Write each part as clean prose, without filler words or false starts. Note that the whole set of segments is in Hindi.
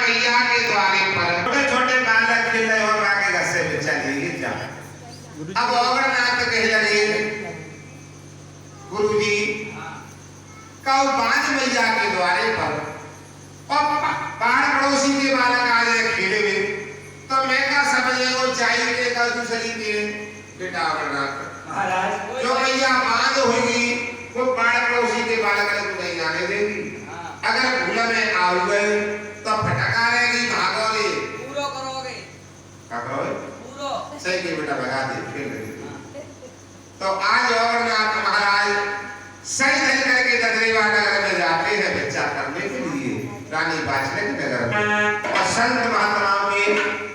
मैया के द्वारे पर छोटे छोटे बालक खेल रहे हो माँ के घर से चलिए जा। अब अमरनाथ कह लगे गुरुजी कौ बांझ मैया के द्वारे पर और बाहर पड़ोसी के बालक आ जाए खेले में तो मैं क्या समझे वो चाहिए का दूसरी के बेटा अमरनाथ महाराज जो मैया बांझ होगी वो बाहर पड़ोसी के बालक को नहीं जाने देगी। अगर भूल में आ गए तो फटका रहेगी भागोगे पूरा करोगे क्या करोगे पूरा सही के बेटा भगा दे खेल रही। तो आज अमरनाथ महाराज सही धन करके ददरेवा नगर में जाते हैं भिक्षा करने के लिए रानी बाचले के नगर में। और संत महात्माओं के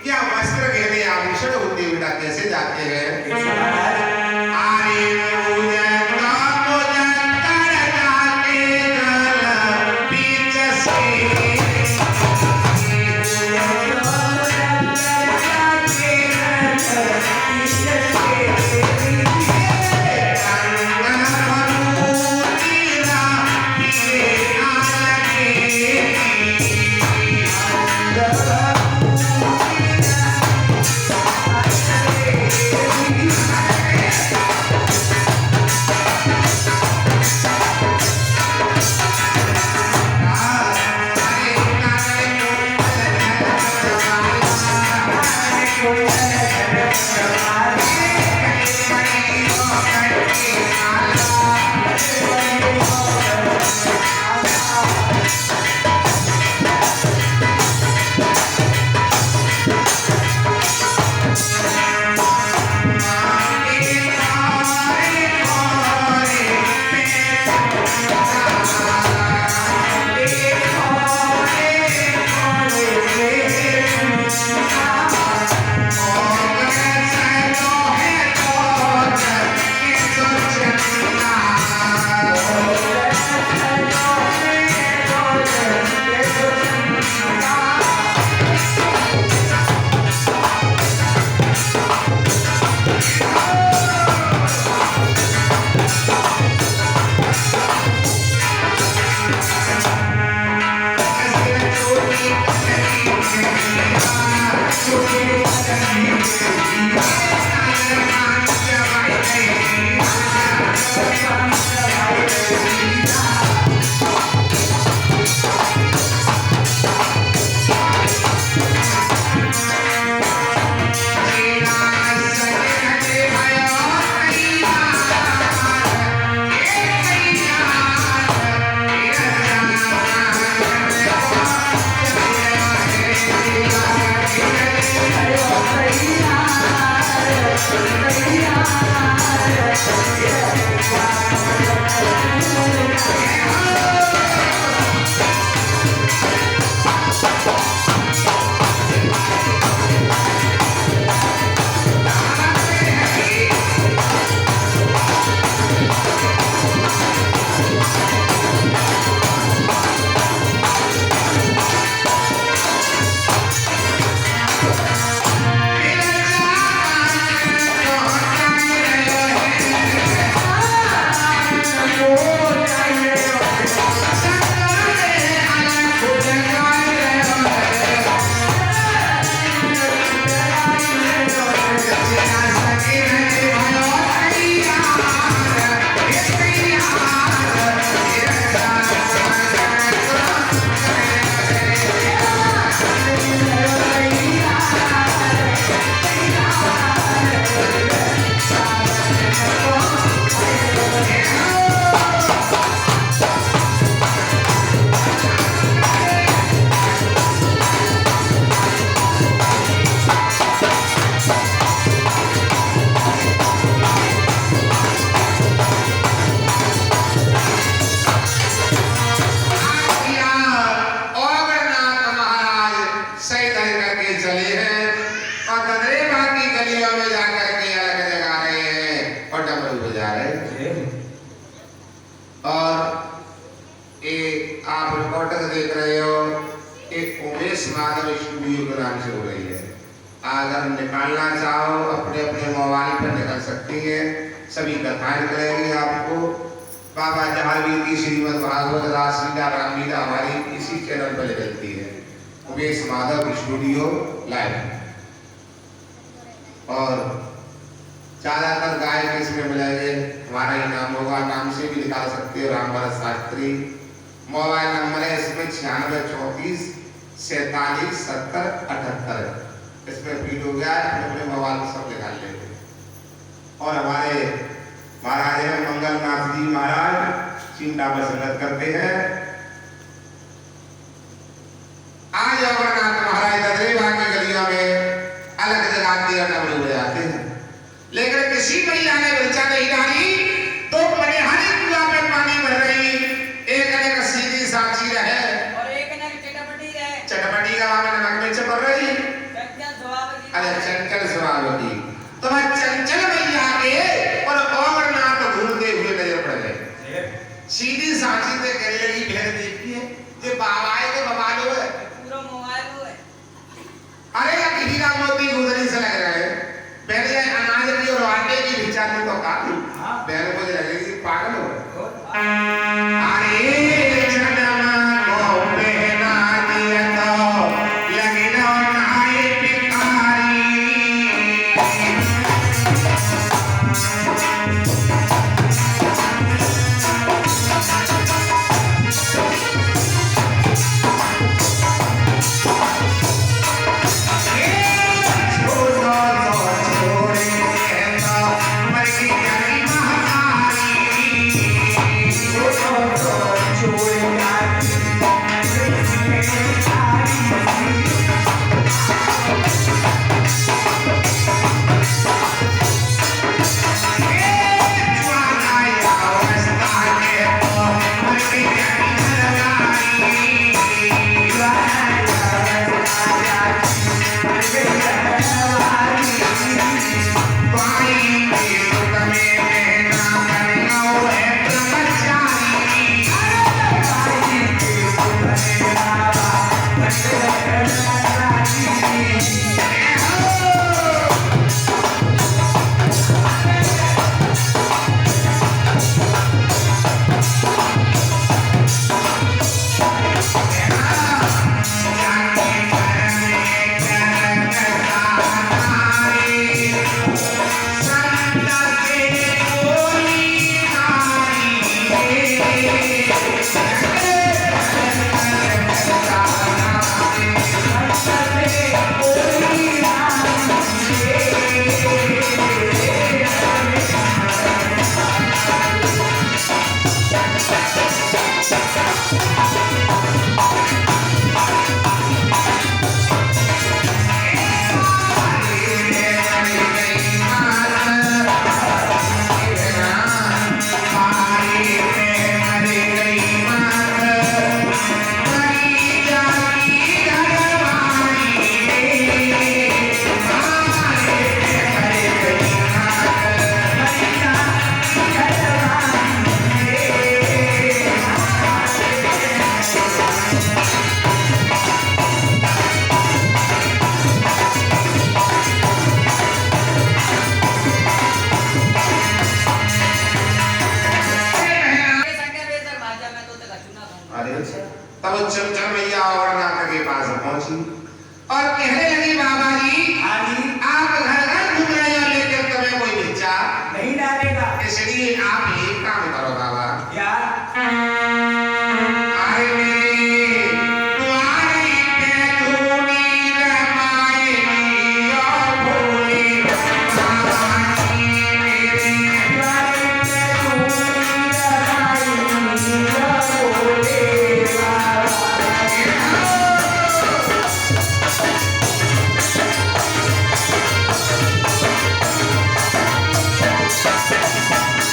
क्या वस्त्र गहने आभूषण होते बेटा कैसे जाते हैं आप रिपोर्टर देख रहे हो एक उमेश माधव स्टूडियो के नाम से हो रही है। अगर निकालना चाहो अपने अपने मोबाइल पर निकल सकती है। सभी कथाएं करेंगे आपको। बाबा जहांगीर की श्रीमद् भागवत रासलीला रामलीला हमारी इसी चैनल पर निकलती है। Umesh Madhav studio live. और ज्यादातर गायक इसमें मिलेंगे, हमारा ही नाम होगा, नाम से भी निकाल सकते हो, राम भरत शास्त्री। मोबाइल नंबर है इसमें 9634 47 70 78। इसमें फीड हो गया है, अपने मोबाइल में सब निकाल लेंगे। और हमारे महाराज हैं मंगलनाथ जी महाराज, चिंता में संगत करते हैं। आज अमरनाथ महाराज ददरेवा की गलियों में अलग जगाते हैं, डमरू बजाते हैं, लेकिन किसी महिला ने बच्चा नहीं डाली तो मनिहारी कुआं में पानी भर रही। एक ने का सीधी साची रहे और एक ने चटपटी रहे, चटपटी का वहां नमक में चपर रही। चंचल स्वभाव की, अरे चंचल स्वभाव की, तो वह चंचल मैया के और अमरनाथ घूमते हुए नजर पड़ गए। सीधी साची से कहने लगी, भेड़ देखती है ये बाबा है के बाबा लो है, पूरा मोबाइल हो है। अरे या हीरा मोती गुदरी से लग रहा है। पहले अनाज की और आटे की भिचानी तो काफी, पहले मुझे लगेगी पागल हो। अरे जन्म को पहना दिया तो लगे ना नाई पिकारी। तब चंचल मैया अमरनाथ के पास पहुंची और कहने लगी, बाबा जी आप घर घर घूम रहे हो लेकिन तुम्हें कोई भिक्षा नहीं डालेगा, इसलिए आप एक काम करो बाबा। क्या?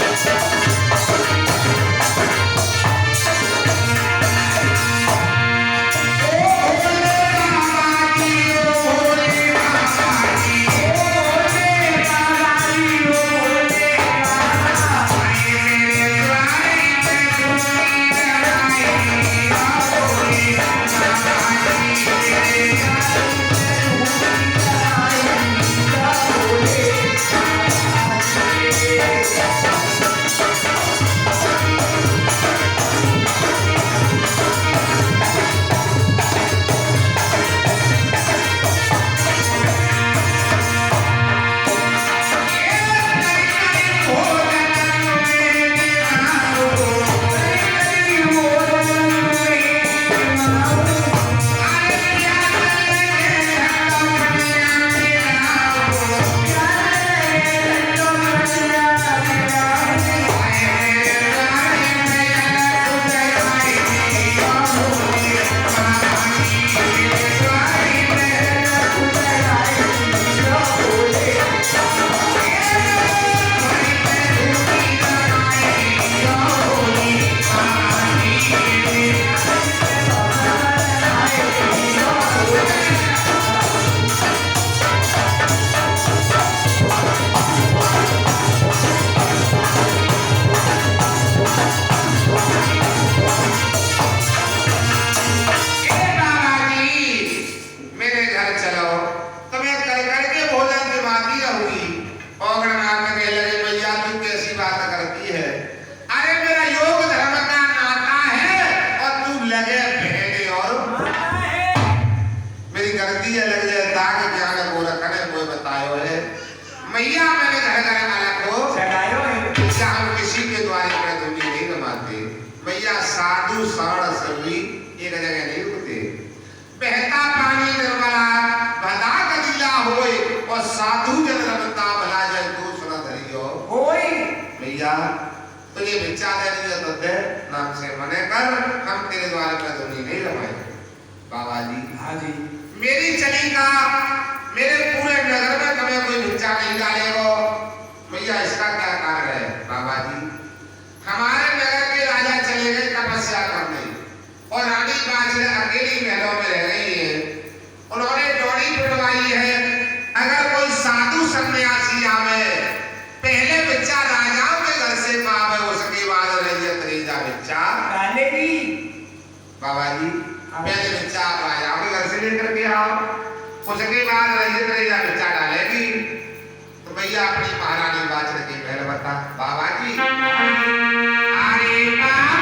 Thank you. गर्दी है लग जाए दाग क्या न को रखने कोई बतायो है मैया मैंने घर घर अलग को सगायो है क्या हम किसी के द्वारे पर दुनिया नहीं रमाते मैया साधु सवर्ण सभी एक जगह नहीं होते बहता पानी निर्मला भदा कदिला होए और साधु जन रमता भला जन तो सुना धरियो होई भैया तो ये भिक्षा देनी है तो दे नाम से मने कर हम तेरे द्वारे पर दुनिया नहीं रमाए बाबा जी हाँ जी मेरी चली का मेरे पूरे नगर में कभी कोई भिक्षा नहीं डालेगा भैया इसका क्या कारण है बाबा जी हमारे नगर के राजा चले गए तपस्या करने और रानी बाजरे अकेली महलों में रह रही है उन्होंने डोरी पिटवाई है अगर कोई साधु सन्यासी आवे पहले बच्चा राजाओं के घर से पावे उसके बाद रही त्रीजा बच्चा डालेगी बाबा जी पहले बच्चा आप राजाओं के घर से लेकर के आओ उसके बाद रही त्रीजा बच्चा डालेगी तो भैया अपनी महारानी बाजरे की महल बता बाबा जी अरे बाबा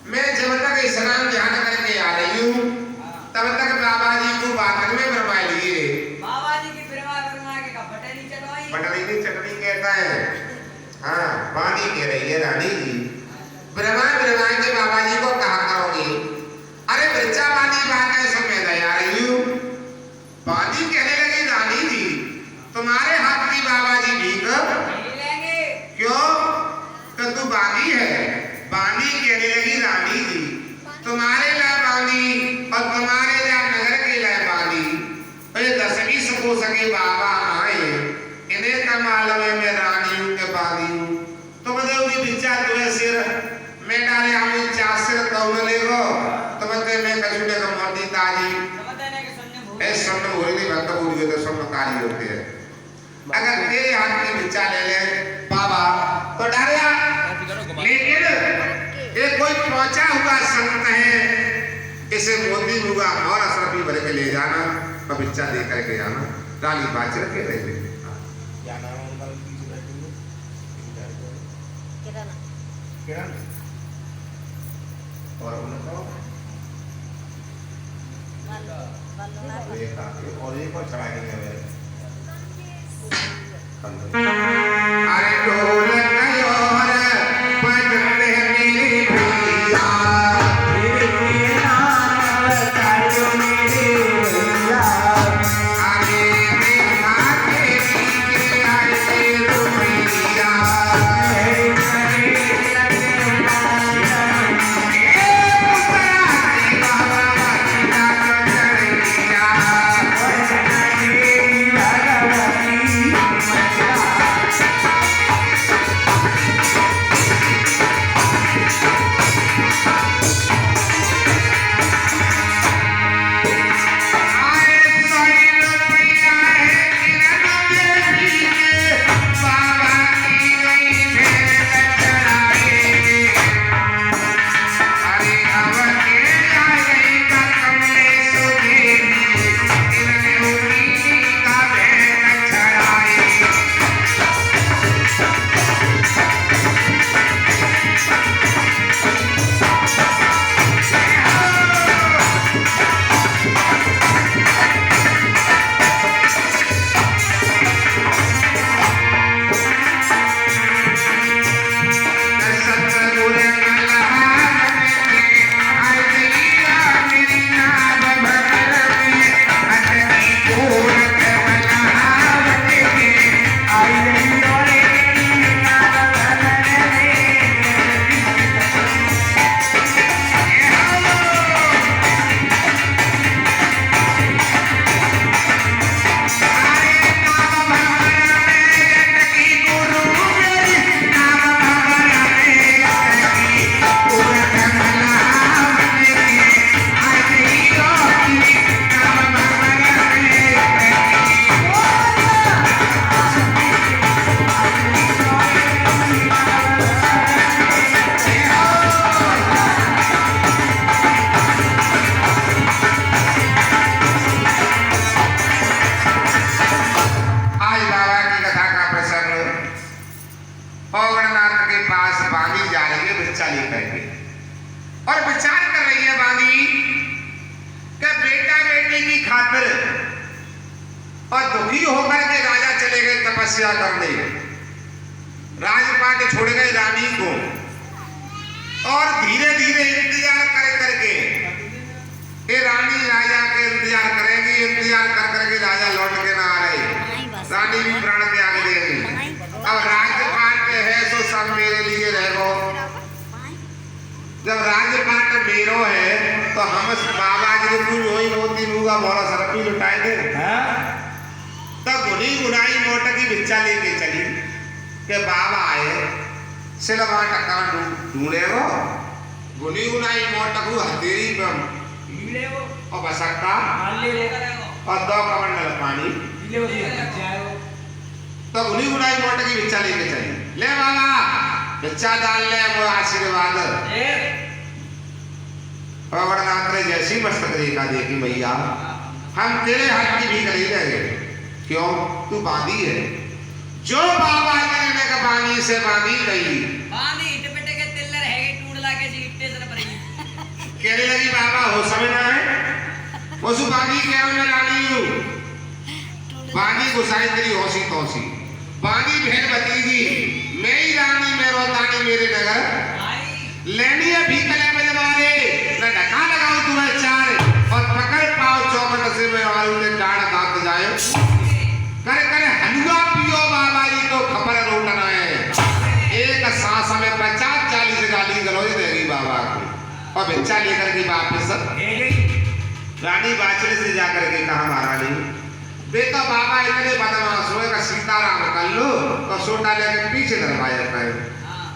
मैं जब तक स्नान ध्यान करके आ रही हूँ तब तक बाबा जी को बाथरूम में भरवा लिए बाबा जी की बिरवा के कपड़े नहीं चटवाई पटरी नहीं चटनी कहता है हाँ पानी कह रही है रानी जी बिरवा के बाबा जी को कहा करोगी अरे बच्चा पानी बात है सब मैं तैयार रही हूँ पानी कहने लगी रानी जी तुम्हारे हाथ की बाबा जी भीख नहीं लेंगे क्यों कि तू बागी है बानी कहने लगी रानी जी तुम्हारे ला बानी और तुम्हारे ला नगर के ला बानी अरे 10वीं सको सके बाबा आए इन्हें का मालूम है मैं रानी हूँ के बागी हूँ तो बता उनकी बिच्चा तुझे सिर मैं डाले हमें 4 सिर कौन लेगो तो बता मैं कछुटे का मर्दी ताजी समझने के सुनने भूल ऐ सुनने भूल नहीं भक्त भूल गए तो चमत्कारी होते हैं। अगर तेरे हाथ में बिच्चा ले ले बाबा तो डरिया, लेकिन ये कोई पहुंचा हुआ संत है, इसे मोती मुगा और असरफी भर के ले जाना और बिच्चा दे करके आना। डाली बाच रखे रहे और और एक और चढ़ा के अरे ढोल गयो रे बजते मेरे भैया, अरे देखा के पीछे आए रुपैया, और विचार कर रही है बांदी कि बेटा बेटी की खातिर और दुखी होकर के राजा चले गए तपस्या करने, राजपाट छोड़ गए रानी को और धीरे धीरे इंतजार करके ये रानी राजा के इंतजार करेगी, इंतजार कर करके राजा लौट के ना आ रहे, रानी भी प्राण त्याग देगी। अब राजपाट है तो सब मेरे लिए रहो, जब राजपाट मेरो है तो हम बाबा जी वही मोती मुगा मोरा सरपी लुटाए थे। तब गुनी गुनाई मोटकी भिक्षा लेके चली के बाबा आए सिलवा टका ढूंढे वो गुनी गुनाई मोटकू हथेरी पे और बसक्का और 2 कमंडल पानी तो गुनी गुनाई मोटकी भिक्षा लेके चली। ले बाबा भिक्षा डाल ले वो आशीर्वाद और जैसी मस्तक देखा देखी भैया हम तेरे हाथ की भी खरीद लेंगे, क्यों तू बांधी है जो बाबा ने का पानी से बांधी गई बांधी इट पिट के तिल्लर है टूट लाके सी स्टेशन पर कहने लगी बाबा हो समझना है वो सु बांधी क्या मैं रानी हूं बांधी गुसाई तेरी होसी तोसी बांधी बहन भतीजी मैं ही रानी मैं रोतानी मेरे नगर लेनी है भी कले बजवारे मैं ढका लगाऊं तुम्हें 4 और पकड़ पाओ चौखट से मैं वालों ने डाढ़ काट जाए करे करे हलवा पियो बाबा जी तो खबर रोटना है एक सांस में 50-40 गाली गलौज देगी बाबा को और भिक्षा लेकर के वापस रानी बाचले से जाकर के कहा महारानी बेटा बाबा इतने बदमाश हुए का सीताराम कर लो तो सोटा लेकर पीछे दरवाजा पाए।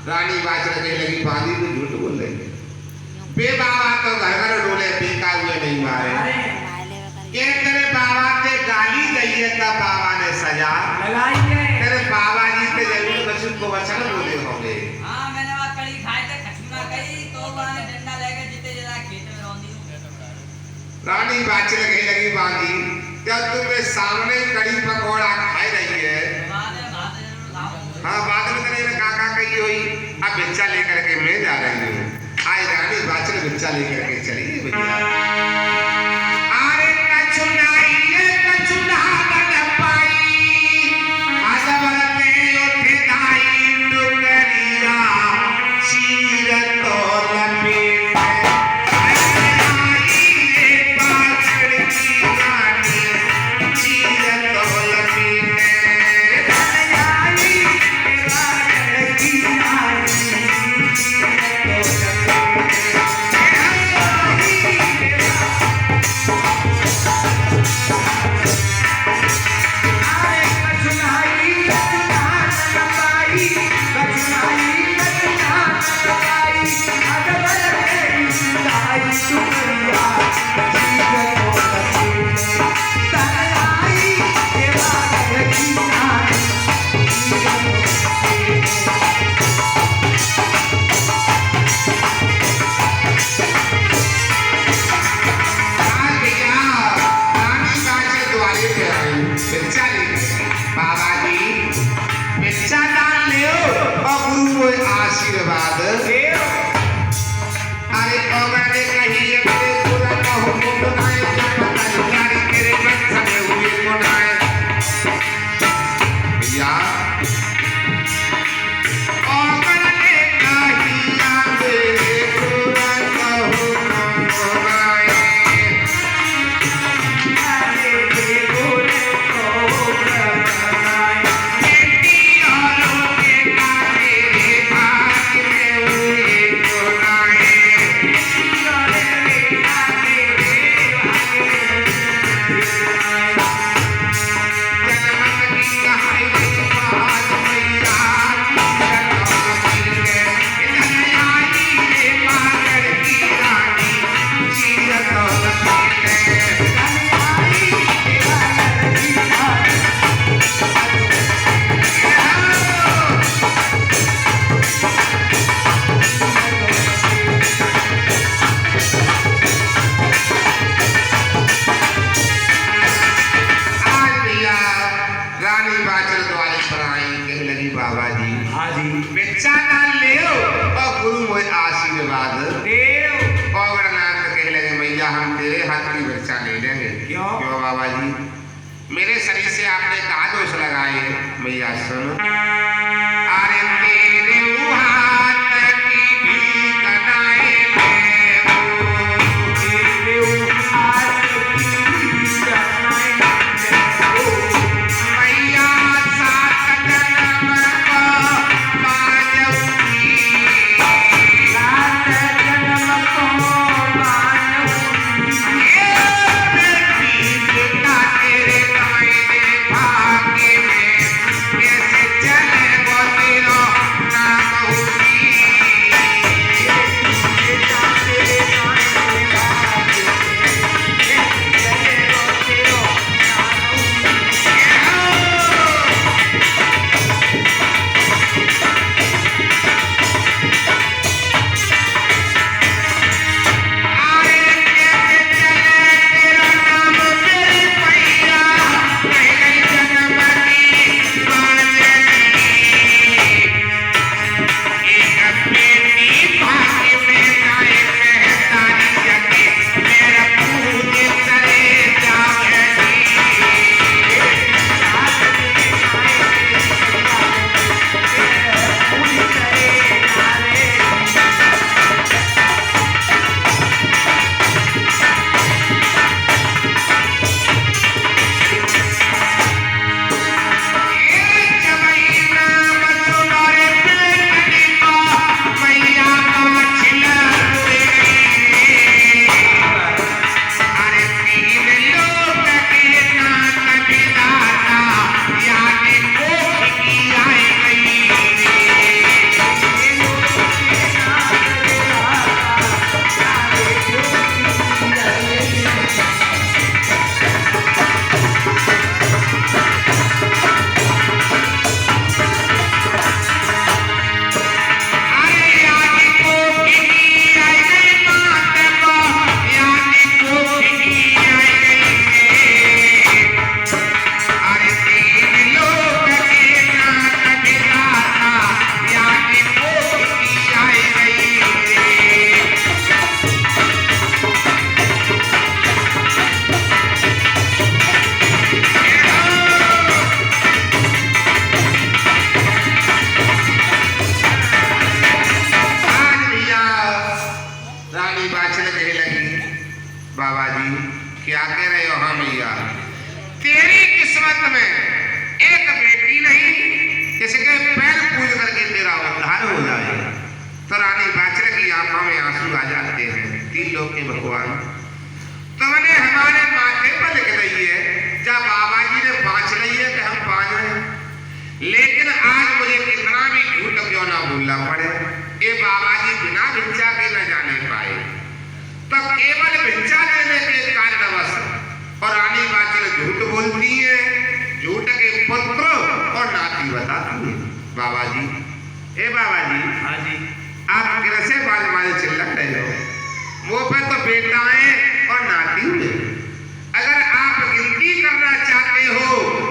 रानी बाचले कहने लगी बांधी तो झूठ बोल रही बे बाबा तो घर डोले पीका हुए नहीं मारे के तेरे बाबा ते गाली गई है तब रानी बाचल कही लगी बांधी, जब तुम्हें सामने कड़ी पकौड़ा खाई रही है। हाँ बाद में तेरे काका कही हुई, अब बिच्चा लेकर के मैं जा रही हूँ। आज रानी बाचल बिच्चा लेकर के चली भैया। अरे कछुनाई ये कछुना बन पाई, आजबर में उठे दाई डुगरिया, चीर तो लपेट आशीर्वाद। अरे ओगने कही मेरे पूरा कहूँ मुनाए, जारी तेरे मन समे हुए मुनाए भैया। ओगने कही मेरे पूरा कहूँ मुनाए, बाबा जी। हाँ जी। बिच्चा डाल ले और गुरु मोए आशीर्वाद देव। पौगड़नाथ कह लगे मैया हम तेरे हाथ की बिच्चा ले लेंगे। क्यों? क्यों बाबा जी? मेरे शरीर से आपने कहा दोष लगाए मैया सुन। अरे तेरे हाथ की भी कनाए चले किस्मत में एक बेटी नहीं, इसके पैर पूज करके तेरा उद्धार हो जाए। तो रानी बाचर की आंखों में आंसू आ जाते हैं। तीन लोग के भगवान तुमने हमारे माथे पर लिख रही है, जब बाबा जी ने बाँच रही है कि हम बाँच रहे हैं, लेकिन आज मुझे कितना भी झूठ क्यों ना बोलना पड़े, ये बाबा जी बिना भिक्षा के न जाने पाए, तो केवल भिक्षा देने के कारणवश और रानी बाचल झूठ बोलती है, झूठ के पुत्र और नाती बताती है। बाबा जी, ए बाबा जी, हाँ जी, आप कैसे बाज बाज चिल्ला रहे हो? मुँह पे तो बेटाएं और नाती हुए। अगर आप गिनती करना चाहते हो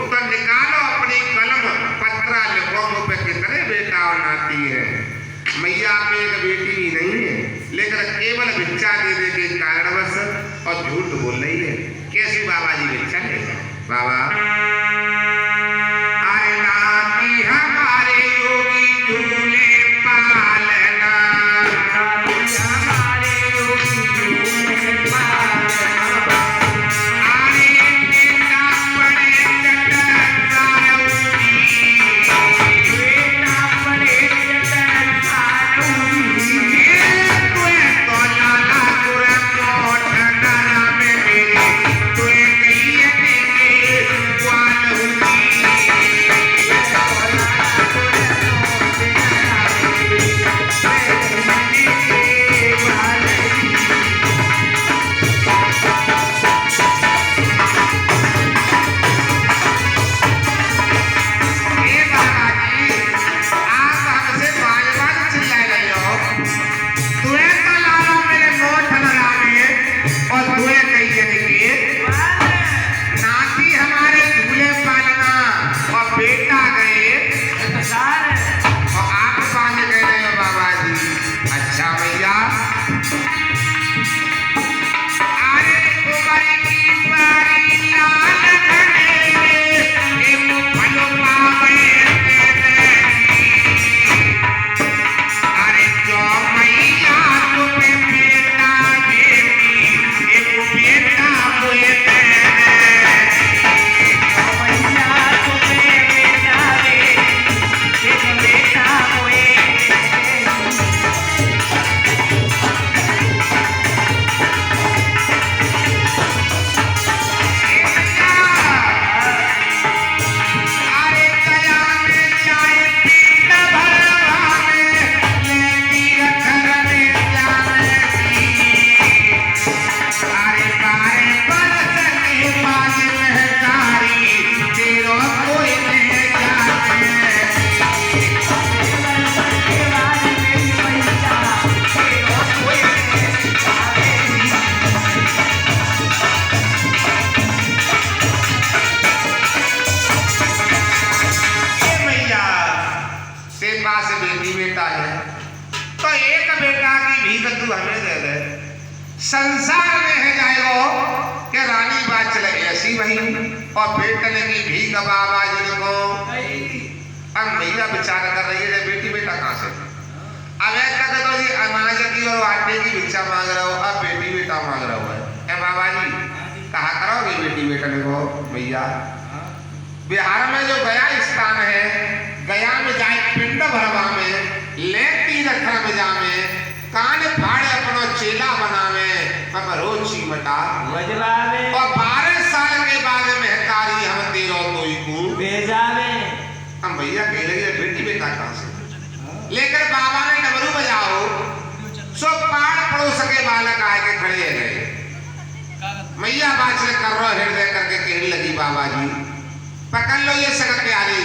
तो निकालो अपनी कलम, पत्रा लिखो मुँह पे कितने बेटा और नाती है। मैया पे एक बेटी भी नहीं है, लेकिन केवल भिक्षा देने के कारणवश और झूठ बोल रही है। कैसे बाबा जी भिक्षा लेगा? बाबा, अरे नाती हमारे योगी झूले पालना, हमारे योगी झूले पालना, अरे बेटा बड़े चटक सारौरी, बेटा बड़े चटक सारौरी, तुए तो लाला तुरे मोठ नारा में मेरे, तुए कहिए के ग्वाल हुई। ए बाबा जी, आप हमसे बार-बार चिल्ला रहे हो। तुए तो लाला मेरे मोठ नारा में और तुए कहिए के नाती हमारे झूले पालना और बेटा गए और आप बांध गए रहे हो बाबा जी। अच्छा भैया, अरे कुंवर की बारी लाल घने, एक फलो पावे अरे जो मैया तुम्हें बेटा बेटी, एक बेटा हुए मैया तुम्हें बेटा रे, एक बेटा होए। अरे कया में चाहे पिंड भरवा में, लेती रखर में जाने की। अरे बारे बरस के बाज महकारी, तेरो कोई नहीं जाने। ए मैया, तेरे पास बेटी बेटा है, तो एक बेटा की भीख तू हमें दे दे। संसार में है जाएगो कि रानी बाचल ऐसी वही और बेटने की भीख बाबा जी को। अब मैया विचार कर रही है, बेटी बेटा कहाँ से? अब एक तक तो जी अनाज की और आटे की भिक्षा मांग रहा हो, अब बेटी बेटा मांग रहा हो। ए बाबा जी, कहा करोगे बेटी बेटने को? भैया, बिहार में जो गया स्थान है, गया में जाए पिंड भरवा में, लेती रखा में जामे, कान फाड़े अपनो चेला बनावे, हम रोज मटा वजला में और 12 साल के बाद महतारी हम तेरो तोई को भेजा में हम भैया कह रही बेटी बेटा कहाँ से? लेकर बाबा ने डमरू बजाओ, सो पाड़ पड़ोस के बालक आए के खड़े रहे। मैया बात कर रहा हृदय करके कहने लगी, बाबा जी पकड़ लो ये सगत प्यारी।